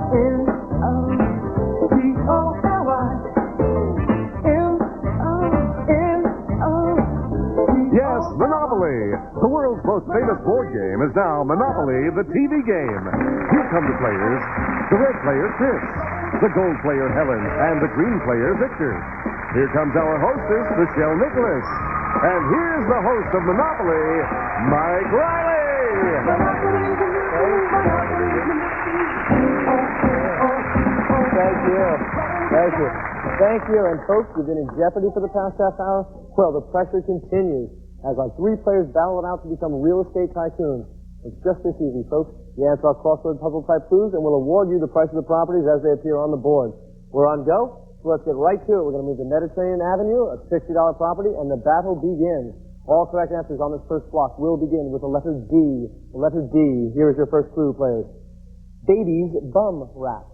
Yes, Monopoly. The world's most famous board game is now Monopoly, the TV game. Here come the players. The red player, Chris. The gold player, Helen. And the green player, Victor. Here comes our hostess, Michelle Nicholas. And here's the host of Monopoly, Mike Reilly. Thank you. And folks, you've been in jeopardy for the past half hour. Well, the pressure continues as our three players battle it out to become real estate tycoons. It's just this easy, folks. You answer our crossword puzzle type clues, and we'll award you the price of the properties as they appear on the board. We're on go, so let's get right to it. We're going to move to Mediterranean Avenue, a $60 property, and the battle begins. All correct answers on this first block will begin with the letter D. The letter D. Here is your first clue, players. Baby's bum wrap.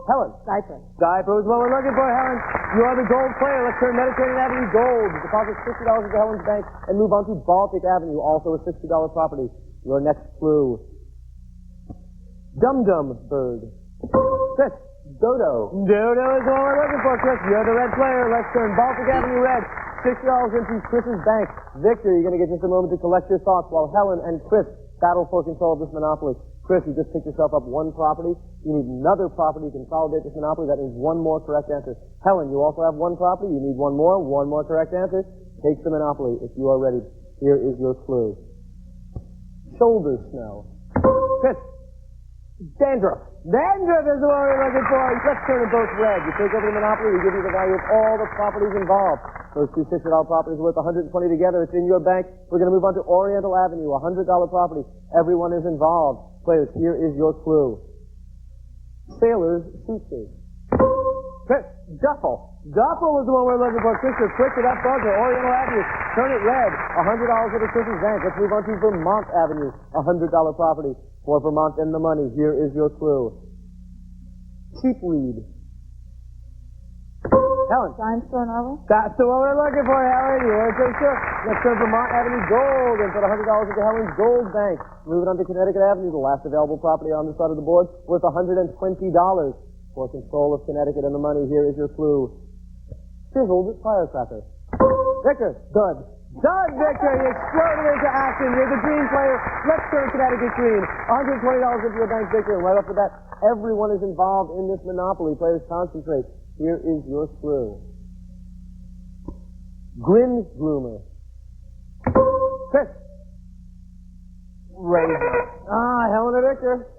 Helen. Diaper. Diaper is what we're looking for, Helen. You are the gold player. Let's turn Mediterranean Avenue gold. Deposit $60 into Helen's bank and move on to Baltic Avenue, also a $60 property. Your next clue. Dum-dum bird. Chris. Dodo. Dodo is what we're looking for, Chris. You're the red player. Let's turn Baltic Avenue red. $60 into Chris's bank. Victor, you're going to get just a moment to collect your thoughts while Helen and Chris battle for control of this monopoly. Chris, you just picked yourself up one property. You need another property to consolidate this monopoly. That means one more correct answer. Helen, you also have one property. You need one more correct answer. Take the monopoly if you are ready. Here is your clue. Shoulder snow. Chris. Dandruff. Dandruff is the one we're looking for. Let's turn them both red. You take over the monopoly, we give you the value of all the properties involved. Those two $60 properties are worth $120 together. It's in your bank. We're going to move on to Oriental Avenue, a $100 property. Everyone is involved. Players, here is your clue. Sailor's suitcase. Chris, duffel. Duffel is the one we're looking for. Chris, you're quick to that buzzer. Oriental Avenue. Turn it red. $100 with a Chris's bank. Let's move on to Vermont Avenue, a $100 property. For Vermont and the money, here is your clue. Cheap weed. Helen. Dime store novel. That's the one we're looking for, Helen. You weren't so sure. Let's turn Vermont Avenue gold and put $100 into Helen's gold bank. Moving on to Connecticut Avenue, the last available property on this side of the board, worth $120. For control of Connecticut and the money, here is your clue. Sizzled firecracker. Victor. Good. Done, Victor. You exploded into action. You're the green player. Let's turn Connecticut green. $120 into your bank, Victor. And right off the bat, everyone is involved in this monopoly. Players, concentrate. Here is your clue. Grin Groomer. Chris. Razor. Helen or Victor?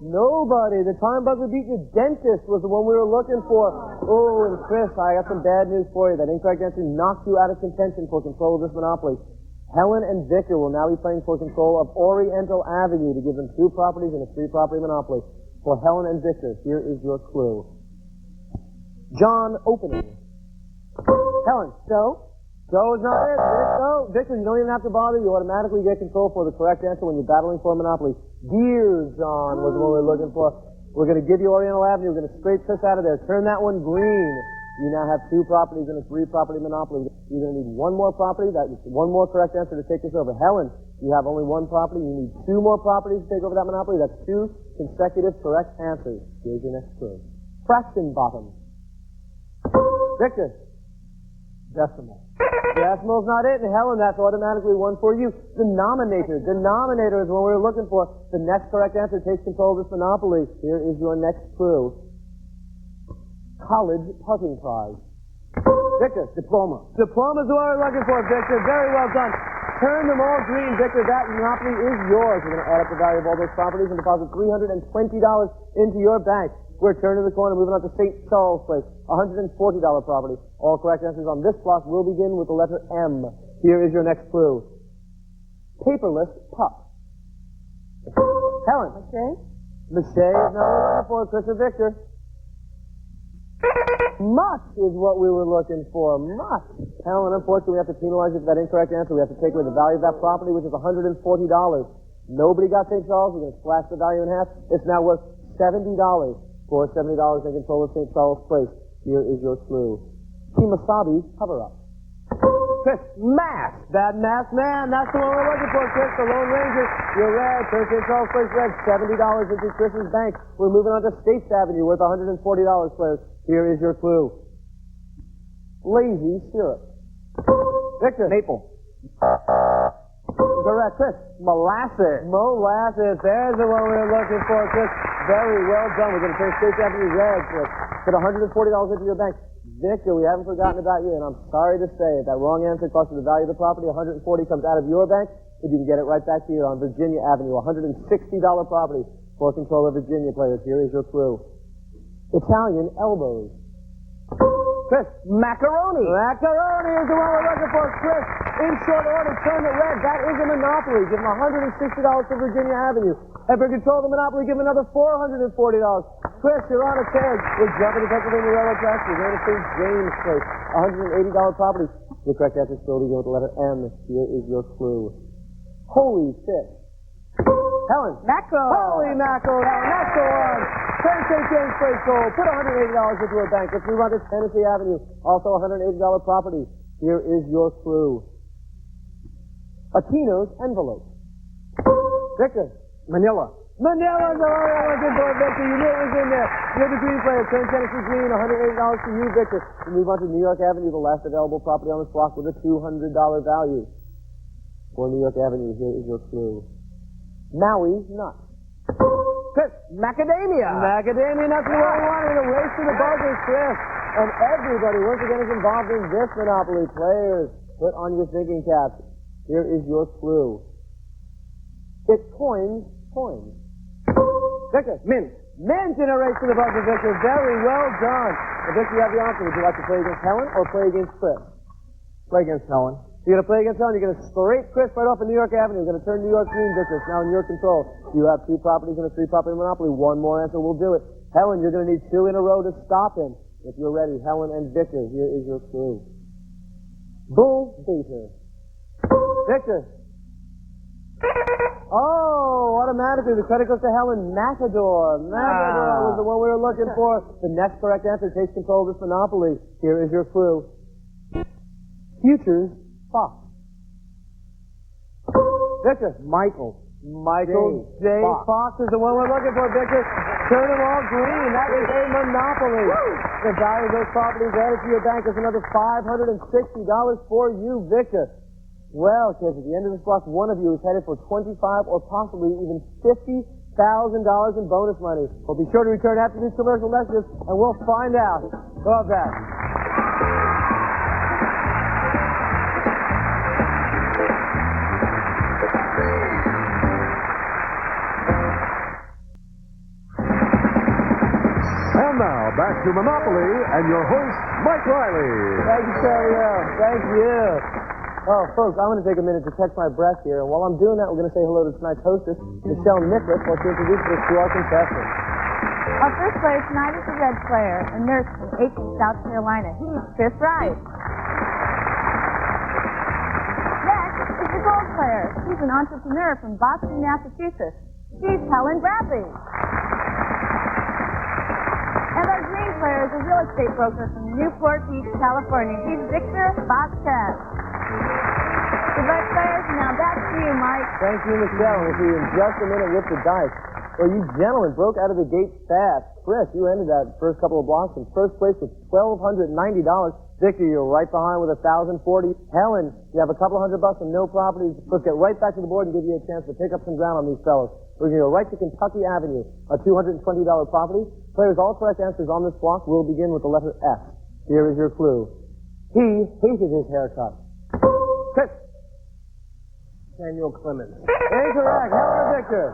Nobody. The time buzzer beat you. Dentist was the one we were looking for. Oh, and Chris, I got some bad news for you. That incorrect answer knocked you out of contention for control of this monopoly. Helen and Victor will now be playing for control of Oriental Avenue to give them two properties and a three-property monopoly. For Helen and Victor, here is your clue. John Opening. Helen. Joe. Joe is not it. Victor, you don't even have to bother. You automatically get control for the correct answer when you're battling for a monopoly. Dear John was what we're looking for. We're going to give you Oriental Avenue. We're going to scrape Chris out of there. Turn that one green. You now have two properties and a three-property monopoly. You're going to need one more property. That is one more correct answer to take this over. Helen, you have only one property. You need two more properties to take over that monopoly. That's two consecutive correct answers. Here's your next clue. Fraction bottom. Victor. Decimal. Decimal's not it, and Helen, that's automatically one for you. Denominator. Denominator is what we're looking for. The next correct answer takes control of this monopoly. Here is your next clue. College putting prize. Victor. Diploma. Diploma is what we're looking for, Victor. Very well done. Turn them all green, Victor. That monopoly is yours. We're going to add up the value of all those properties and deposit $320 into your bank. We're turning the corner, moving on to St. Charles Place, $140 property. All correct answers on this block will begin with the letter M. Here is your next clue. Paperless pup. Helen. Mache. Mache is not looking for. Chris or Victor? Much is what we were looking for. Much. Helen, unfortunately, we have to penalize you for that incorrect answer. We have to take away the value of that property, which is $140. Nobody got St. Charles. We're going to slash the value in half. It's now worth $70. For $70 in control of St. Charles Place, here is your clue. Kimasabi cover-up. Chris, mask. That mask man, that's the one we're looking for, Chris, the Lone Ranger. You're red. 13 Charles Place red. $70 into Chris's bank. We're moving on to States Avenue worth $140, players. Here is your clue. Lazy syrup. Victor. Maple. Correct, Chris. Molasses. Molasses. There's the one we were looking for, Chris. Very well done. We're going to turn States Avenue red, Chris. Put $140 into your bank. Victor, we haven't forgotten about you, and I'm sorry to say it. That wrong answer cost you the value of the property. $140 comes out of your bank, but you can get it right back here on Virginia Avenue. $160 property for control of Virginia, players. Here is your clue. Italian elbows. Chris. Macaroni. Macaroni is the one we're looking for, Chris. In short order, turn it red. That is a monopoly. Give him $160 for Virginia Avenue. And for control of the monopoly, give him another $440. Chris, you're on a tear. We're jumping to Pennsylvania Railroad Tracks. We're going to St. James Place. $180 property. The correct answer is still to go with the letter M. Here is your clue. Holy fish. Helen. Mackerel. Holy mackerel, Helen. That's the one. Turn St. James Place gold. Put $180 into her bank. Let's move on to Tennessee Avenue. Also $180 property. Here is your clue. Aquino's envelope. Victor. Manila. Manila's the one we're looking for, Victor. You knew it was in there. You're the green player. Turn Tennessee green. $180 for you, Victor. We move on to New York Avenue, the last available property on this block with a $200 value. For New York Avenue, here is your clue. Maui nuts. Chris. Macadamia. Macadamia nuts is what we wanted. A race to the buzzers, Chris. And everybody, once again, is involved in this monopoly. Players, put on your thinking caps. Here is your clue. It coins coins. Victor. Mint. Mint in a race to the buzzer, Victor. Very well done. And Victor, you have the option. Would you like to play against Helen or play against Chris? Play against Helen. You're going to play against Helen. You're going to scrape Chris right off of New York Avenue. You're going to turn New York green, Victor. It's now in your control. You have 2 properties and a 3-property monopoly. One more answer will do it. Helen, you're going to need 2 in a row to stop him. If you're ready, Helen and Victor, here is your clue. Bull baiter. Victor. Oh, automatically the credit goes to Helen. Matador. Matador was the one we were looking for. The next correct answer takes control of this monopoly. Here is your clue. Futures Fox. Victor. Michael. Michael J. Fox is the one we're looking for, Victor. Turn them all green. That is a monopoly. The value of those properties added to your bank is another $560 for you, Victor. Well, kids, at the end of this block, one of you is headed for $25,000 or possibly even $50,000 in bonus money. Well, be sure to return after these commercial messages, and we'll find out. Go up back. And now, back to Monopoly and your host, Mike Reilly. Thank you, Samuel. Thank you. Oh, folks, I'm going to take a minute to catch my breath here, and while I'm doing that, we're going to say hello to tonight's hostess, Michelle Nicholas, while she introduces us to our contestants. Our first player tonight is a red player, a nurse from Aiken, South Carolina. He's Chris Wright. Next is the gold player. She's an entrepreneur from Boston, Massachusetts. She's Helen Bradley. And our green player is a real estate broker from Newport Beach, California. He's Victor Vasquez. The red players, now back to you, Mike. Thank you, Michelle. We'll see you in just a minute with the dice. Well, you gentlemen broke out of the gate fast. Chris, you ended that first couple of blocks in first place with $1,290. Victor, you're right behind with $1,040. Helen, you have a couple $100 and no properties. Let's get right back to the board and give you a chance to pick up some ground on these fellows. We're going to go right to Kentucky Avenue, a $220 property. Players, all correct answers on this block will begin with the letter F. Here is your clue. He hated his haircut. Chris. Samuel Clemens. Incorrect. Helen or Victor?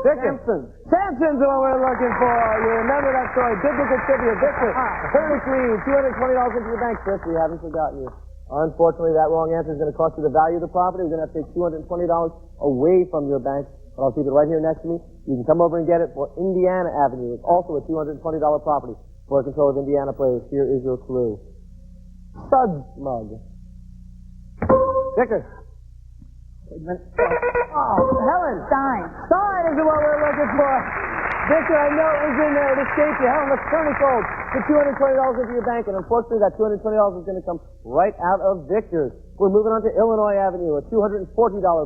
Victor. Samson. Samson's the one we're looking for. You remember that story. Biblical trivia. Victor. Hurley Green. $220 into your bank. Chris, we haven't forgotten you. Unfortunately, that wrong answer is going to cost you the value of the property. We're going to have to take $220 away from your bank. But I'll keep it right here next to me. You can come over and get it for Indiana Avenue. It's also a $220 property. For control of Indiana players, here is your clue. Suds mug. Victor. Oh, Helen. Stein. Stein is the one we're looking for. Victor, I know it was in there. It escaped you. Helen, let's turn it gold. Put $220 into your bank, and unfortunately that $220 is going to come right out of Victor's. We're moving on to Illinois Avenue, a $240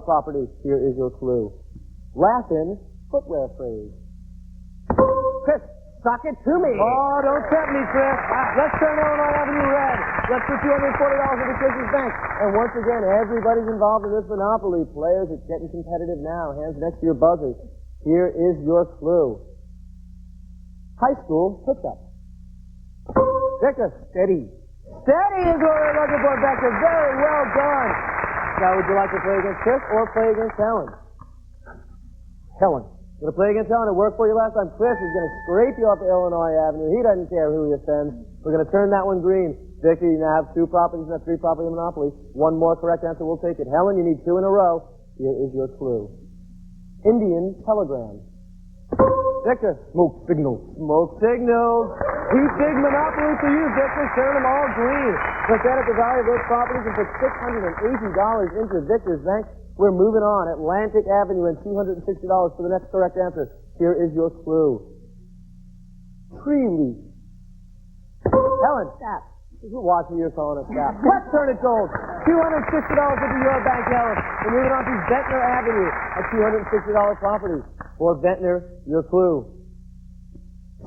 property. Here is your clue. Laughing footwear phrase. Chris, sock it to me. Oh, don't tempt me, Chris. Let's turn Illinois Avenue red. Let's put $240 into Chris's bank. And once again, everybody's involved in this Monopoly. Players, it's getting competitive now. Hands next to your buzzers. Here is your clue. High school pickup. Victor, steady. Steady is what we're looking for, Victor. Very well done. Now, would you like to play against Chris or play against Helen? Helen. Going to play against Helen. It worked for you last time. Chris is going to scrape you off of Illinois Avenue. He doesn't care who he offends. We're going to turn that one green. Victor, you now have 2 properties and 3 property Monopoly. One more correct answer, we'll take it. Helen, you need 2 in a row. Here is your clue. Indian telegram. Victor. Smoke signals. Smoke signals. He's big Monopoly for you, Victor. Turn them all green. Let's add up the value of those properties and put $680 into Victor's bank. We're moving on. Atlantic Avenue and $260 for the next correct answer. Here is your clue. Tree leaf. Helen. Stop. Watch who you're calling a stop. Let's turn it gold. $260 into your bank, Helen. We're moving on to Ventnor Avenue, a $260 property. For Ventnor, your clue.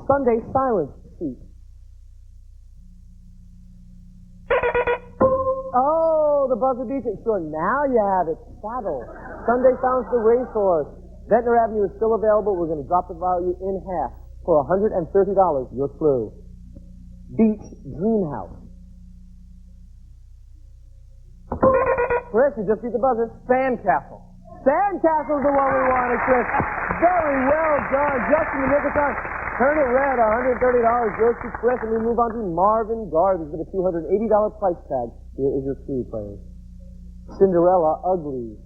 Sunday silence sheet. Oh, the buzzer beats it. Sure, now you have it. Saddle. Sunday silence the racehorse. Ventnor Avenue is still available. We're going to drop the value in half for $130. Your clue. Beach dream house. Chris, you just beat the buzzer. Sandcastle. Sandcastle's the one we wanted, Chris. Very well done. Just in the nick of time. Turn it red. $130 goes to Chris, and we move on to Marvin Gardens with a $280 price tag. Here is your clue, players. Cinderella ugly.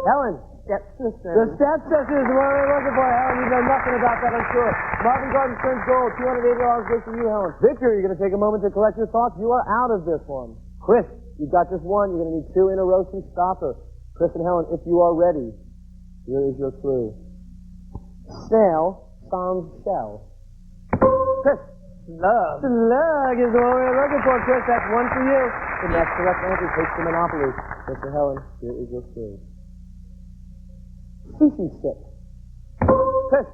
Helen. Stepsister. The stepsister is the one we're looking for, Helen. You know nothing about that, I'm sure. Marvin Gardens turns gold. $280 goes to you, Helen. Victor, you're going to take a moment to collect your thoughts. You are out of this one. Chris, you've got just one. You're going to need 2 in a row to stop her. Chris and Helen, if you are ready, here is your clue. Snail sounds shell. Chris. Slug. Slug is the one we're looking for, Chris. That's one for you. The next correct answer takes the Monopoly. Chris and Helen, here is your clue. Sushi stick. Chris.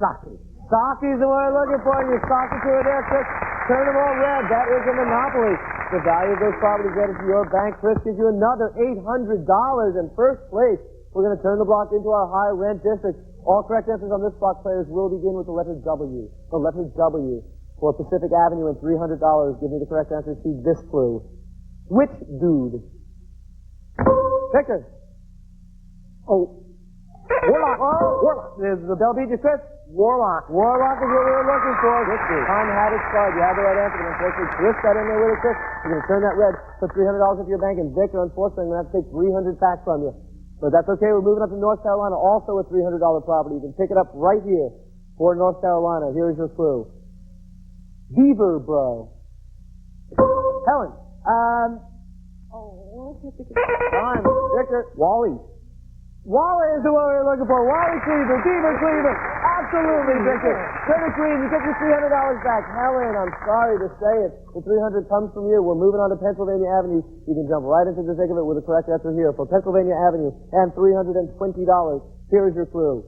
Sake. Sake is the one we're looking for. Your sake to it there, Chris. Turn them all red. That is a Monopoly. The value of those properties added to your bank. Chris gives you another $800 in first place. We're going to turn the block into our high rent district. All correct answers on this block, players, will begin with the letter W. The letter W for Pacific Avenue and $300. Give me the correct answer to this clue. Which dude? Victor. Oh. Warlock. Oh, Warlock. Is the bell beat you, Chris? Warlock. Warlock is what we were looking for. Time had expired. You had the right answer, but unfortunately, Chris got in there with it, Chris. You're going to turn that red, put $300 into your bank, and Victor, unfortunately, I'm going to have to take $300 back from you. But that's okay. We're moving up to North Carolina, also a $300 property. You can pick it up right here for North Carolina. Here is your clue. Beaver Bro. Helen. Time. Victor. Wally. Wally is the one we're looking for. Wally Cleveland. Beaver Cleveland. Absolutely, Victor. Turn it green. You get your $300 back. Helen, I'm sorry to say it. The $300 comes from you. We're moving on to Pennsylvania Avenue. You can jump right into the thick of it with the correct answer here for Pennsylvania Avenue and $320. Here is your clue.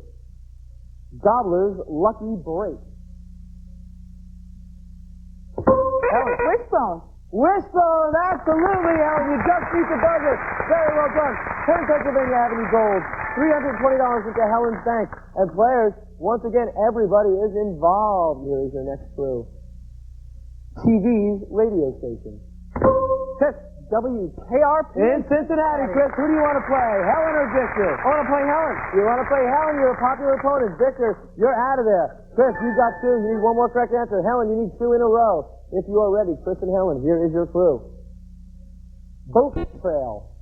Gobbler's Lucky Break. Helen. Wishbone. Wishbone, absolutely, Helen. You just beat the buzzer. Very well done. Turn Pennsylvania Avenue gold. $320 into Helen's bank. And players, once again, everybody is involved. Here is your next clue. TV's radio station. Chris. WKRP. In Cincinnati, Chris. Who do you want to play? Helen or Victor? I want to play Helen. You want to play Helen? You're a popular opponent. Victor, you're out of there. Chris, you got 2. You need one more correct answer. Helen, you need 2 in a row. If you are ready, Chris and Helen, here is your clue. Boat trail.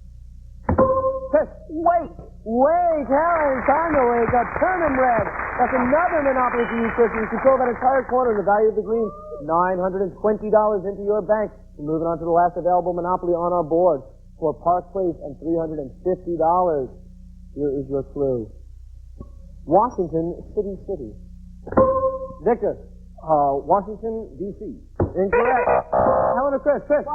Chris, wait. Wait, Helen, time to wake up. Turn them red. That's another Monopoly for you, Chris. You control that entire corner. The value of the green, $920 into your bank. We're moving on to the last available Monopoly on our board for Park Place and $350. Here is your clue. Washington City. Victor. Washington, D.C. Incorrect. Helen or Chris? Chris.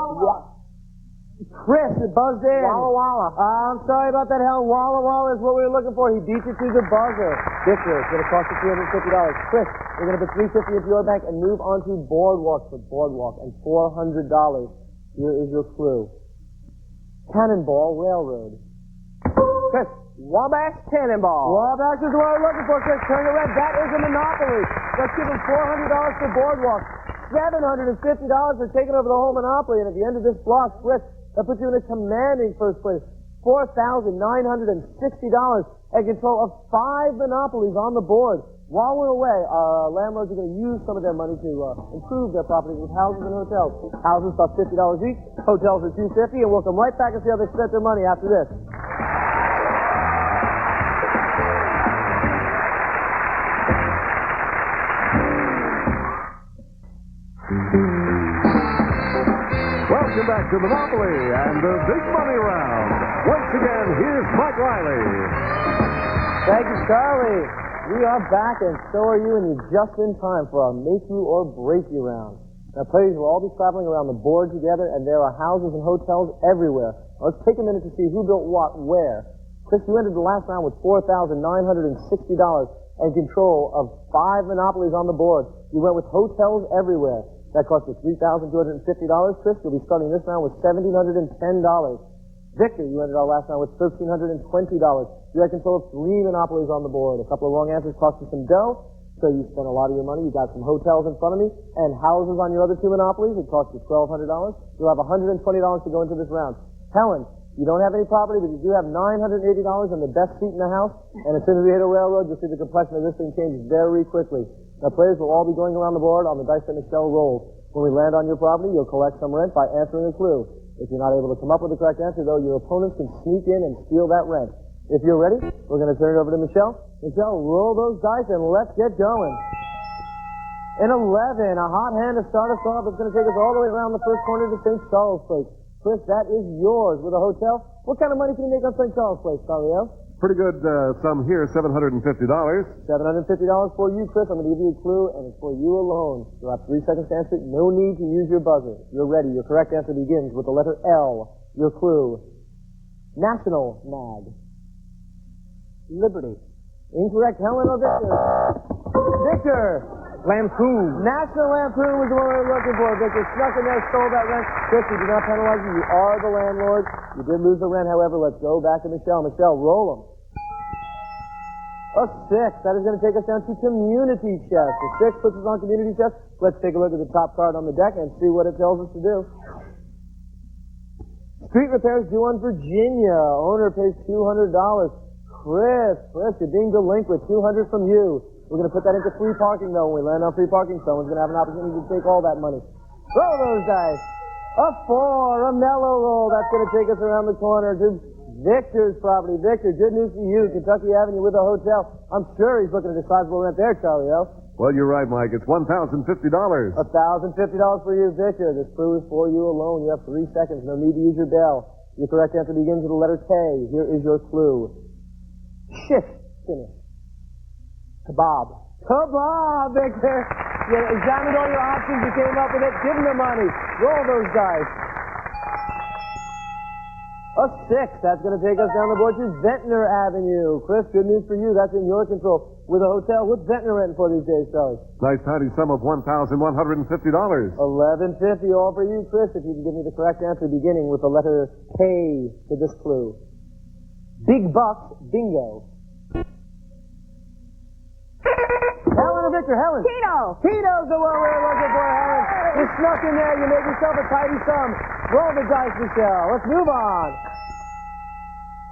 Chris, it buzzed in. Walla Walla. I'm sorry about that, Helen. Walla Walla is what we were looking for. He beat you to the buzzer. Victor, it's going to cost you $350. Chris, you're going to put $350 into your bank and move on to Boardwalk for Boardwalk and $400. Here is your clue. Cannonball Railroad. Chris. Wabash Cannonball. Wabash is what we're looking for, Chris. Turn it red. That is a monopoly. Let's give him $400 for Boardwalk. $750 for taking over the whole monopoly. And at the end of this block, Chris, that puts you in a commanding first place. $4,960 and control of 5 monopolies on the board. While we're away, our landlords are going to use some of their money to improve their properties with houses and hotels. Houses cost $50 each. Hotels are $250, and we'll come right back and see how they spent their money after this. Welcome back to Monopoly and the Big Money Round. Once again, here's Mike Reilly. Thank you, Charlie. We are back, and so are you, and you're just in time for our Make You or Break You round. Now, players will all be traveling around the board together, and there are houses and hotels everywhere. Now, let's take a minute to see who built what where. Chris, you ended the last round with $4,960 and control of 5 monopolies on the board. You went with hotels everywhere. That cost you $3,250. Chris, you'll be starting this round with $1,710. Victor, you ended our last round with $1,320. You had control of 3 monopolies on the board. A couple of wrong answers cost you some dough, so you spent a lot of your money. You got some hotels in front of me and houses on your other 2 monopolies. It cost you $1,200. You'll have $120 to go into this round. Helen, you don't have any property, but you do have $980 and the best seat in the house. And as soon as we hit a railroad, you'll see the complexion of this thing change very quickly. Now, players will all be going around the board on the dice that Michelle rolls. When we land on your property, you'll collect some rent by answering a clue. If you're not able to come up with the correct answer, though, your opponents can sneak in and steal that rent. If you're ready, we're going to turn it over to Michelle. Michelle, roll those dice and let's get going. In 11, a hot hand to start us off. It's going to take us all the way around the first corner to St. Charles Place. Chris, that is yours with a hotel. What kind of money can you make on St. Charles Place, Carlio? Pretty good sum here, $750. $750 for you, Chris. I'm going to give you a clue, and it's for you alone. You'll have 3 seconds to answer it. No need to use your buzzer. You're ready. Your correct answer begins with the letter L. Your clue. National Mag. Liberty. Incorrect. Helen or Victor? Victor! Lampoon. National Lampoon was the one we were looking for. Victor snuck in there, stole that rent. Chris, we do not penalize you. You are the landlord. You did lose the rent, however. Let's go back to Michelle. Michelle, roll them. A 6. That is going to take us down to Community Chest. The 6 puts us on Community Chest. Let's take a look at the top card on the deck and see what it tells us to do. Street repairs due on Virginia. Owner pays $200. Chris, you're being delinquent. $200 from you. We're going to put that into free parking, though. When we land on free parking, someone's going to have an opportunity to take all that money. Roll those dice. A 4, a mellow roll. That's going to take us around the corner to Victor's property. Victor, good news for you. Kentucky Avenue with a hotel. I'm sure he's looking at a sizable rent there, Charlie O. Well, you're right, Mike. It's $1,050. $1,050 for you, Victor. This clue is for you alone. You have 3 seconds. No need to use your bell. Your correct answer begins with the letter K. Here is your clue. Shift finish. Kebab. Kebab, Victor. You examined all your options. You came up with it. Give him the money. Roll those dice. A 6. That's going to take us down the board to Ventnor Avenue. Chris, good news for you. That's in your control. With a hotel, what's Ventnor renting for these days, Charlie? Nice tidy sum of $1,150. $1,150 all for you, Chris, if you can give me the correct answer beginning with the letter K to this clue. Big Bucks Bingo. Helen or Victor? Helen. Tito. Tito's the one we're looking for, Helen. You snuck in there. You made yourself a tidy sum. Roll the dice, Michelle. Let's move on.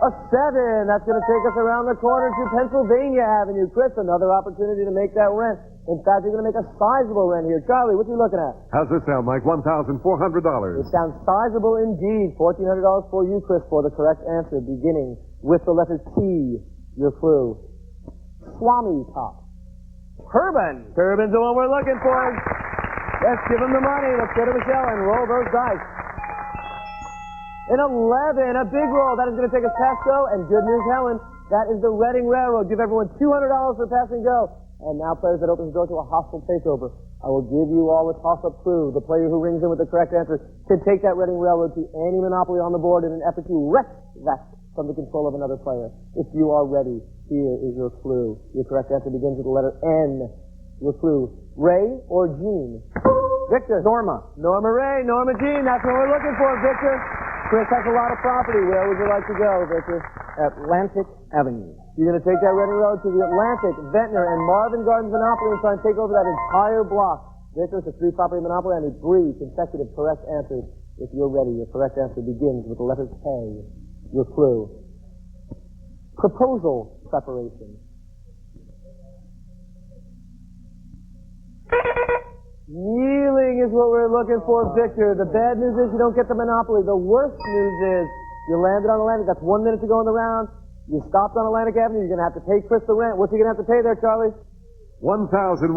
A 7. That's going to take us around the corner to Pennsylvania Avenue. Chris, another opportunity to make that rent. In fact, you're going to make a sizable rent here. Charlie, what are you looking at? How's this sound, Mike? $1,400. It sounds sizable indeed. $1,400 for you, Chris, for the correct answer, beginning with the letter T, your clue. Swami Top. Turban. Turban's the one we're looking for. Let's give him the money. Let's go to Michelle and roll those dice. An 11, a big roll. That is going to take us past go. And good news, Helen, that is the Reading Railroad. Give everyone $200 for pass and go. And now, players, that opens the door to a hostile takeover. I will give you all a toss-up clue. The player who rings in with the correct answer can take that Reading Railroad to any Monopoly on the board in an effort to wrest that from the control of another player. If you are ready, here is your clue. Your correct answer begins with the letter N. Your clue, Ray or Jean? Victor. Norma. Norma Ray, Norma Jean, that's what we're looking for, Victor. Chris has a lot of property. Where would you like to go, Victor? Atlantic Avenue. You're going to take that Reading Road to the Atlantic, Ventnor, and Marvin Gardens Monopoly and try and take over that entire block. Victor, it's a three-property monopoly. I need 3 consecutive correct answers. If you're ready, your correct answer begins with the letter K. Your clue. Proposal preparation. Kneeling is what we're looking for, Victor. The bad news is you don't get the Monopoly. The worst news is you landed on Atlantic. That's 1 minute to go in the round. You stopped on Atlantic Avenue. You're going to have to pay Chris the rent. What's he going to have to pay there, Charlie? $1,150. Ooh,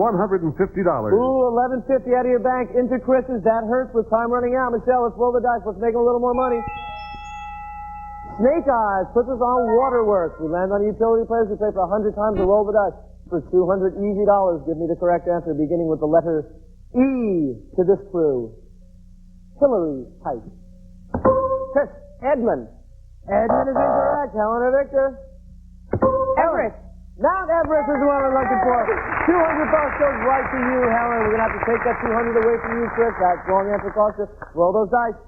$1,150 out of your bank into Chris's. That hurts with time running out. Michelle, let's roll the dice. Let's make him a little more money. Snake Eyes puts us on Waterworks. We land on utility players. We pay for 100 times to roll the dice. For $200 easy dollars, give me the correct answer, beginning with the letter E to this clue. Hillary type. Chris. Edmund. Edmund is incorrect. Helen or Victor? Everest. Mount Everest is the one we're looking for. $200 goes right to you, Helen. We're going to have to take that $200 away from you, Chris. That wrong answer cost you. Roll those dice.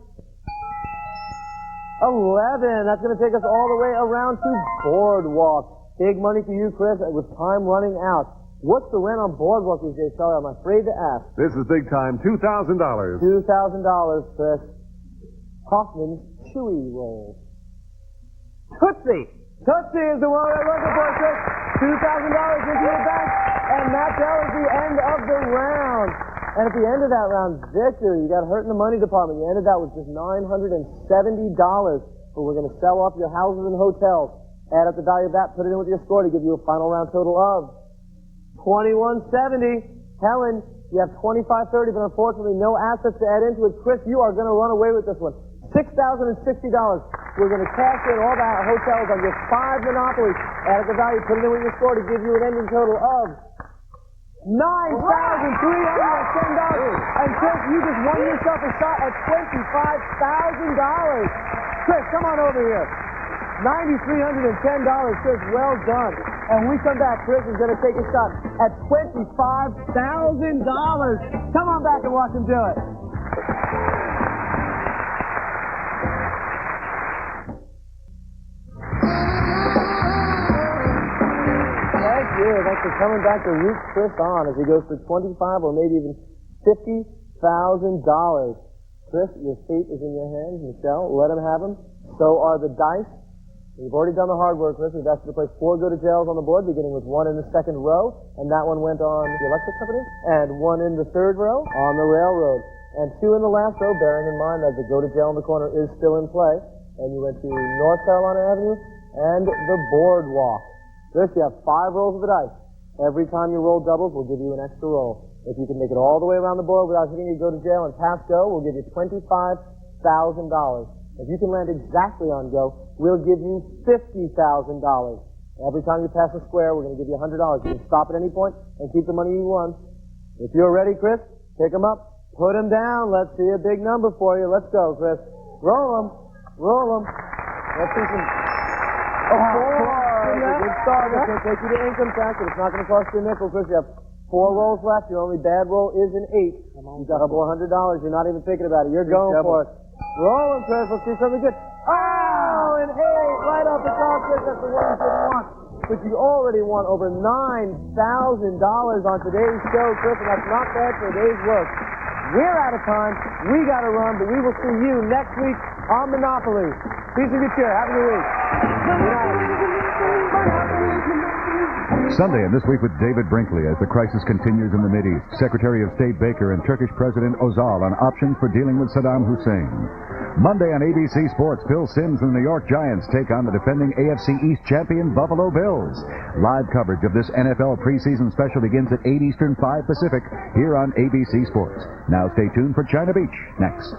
11. That's going to take us all the way around to Boardwalk. Big money for you, Chris, with time running out. What's the rent on Boardwalk these days, Charlie? I'm afraid to ask. This is big time. $2,000. $2,000, Chris. Hoffman's Chewy Rolls. Tootsie. Tootsie is the one we're looking for, Chris. $2,000 into your bank. And that was the end of the round. And at the end of that round, Victor, you got hurt in the money department. You ended that with just $970. But we're going to sell off your houses and hotels. Add up the value of that, put it in with your score to give you a final round total of $2,170. Helen, you have $2,530, but unfortunately no assets to add into it. Chris, you are going to run away with this one. $6,060. We're going to cash in all that hotels on just 5 monopolies. Add up the value, put it in with your score to give you an ending total of $9,310. And Chris, you just won yourself a shot at $25,000. Chris, come on over here. $9,310, Chris. Well done. And when we come back, Chris is going to take a shot at $25,000. Come on back and watch him do it. Thank you. Thanks for coming back to root Chris on as he goes for $25,000 or maybe even $50,000. Chris, your fate is in your hands. Michelle, let him have them. So are the dice. We've already done the hard work, Chris. We've asked you to place 4 go-to-jails on the board, beginning with 1 in the second row, and that one went on the electric company, and 1 in the third row on the railroad, and 2 in the last row, bearing in mind that the go-to-jail in the corner is still in play, and you went to North Carolina Avenue and the Boardwalk. Chris, you have 5 rolls of the dice. Every time you roll doubles, we'll give you an extra roll. If you can make it all the way around the board without hitting your go-to-jail and pass go, we'll give you $25,000. If you can land exactly on go, we'll give you $50,000. Every time you pass a square, we're going to give you $100. You can stop at any point and keep the money you won. If you're ready, Chris, pick them up, put them down. Let's see a big number for you. Let's go, Chris. Roll them. Roll them. Let's see some... Oh, 4. It's a good start. It's going to take you to income tax, but it's not going to cost you a nickel, Chris. You have 4 rolls left. Your only bad roll is an 8. You've got $400. You're not even thinking about it. You're going for it. Roll them, Chris. Let's see something good. Oh, an 8 right off the top, Chris. That's the one you didn't want. But you already won over $9,000 on today's show, Chris, and that's not bad for a day's work. We're out of time. We got to run, but we will see you next week on Monopoly. Peace and good cheer. Have a good week. Good night. Sunday and This Week with David Brinkley as the crisis continues in the Mideast. Secretary of State Baker and Turkish President Özal on options for dealing with Saddam Hussein. Monday on ABC Sports, Phil Simms and the New York Giants take on the defending AFC East champion Buffalo Bills. Live coverage of this NFL preseason special begins at 8 Eastern, 5 Pacific here on ABC Sports. Now stay tuned for China Beach next.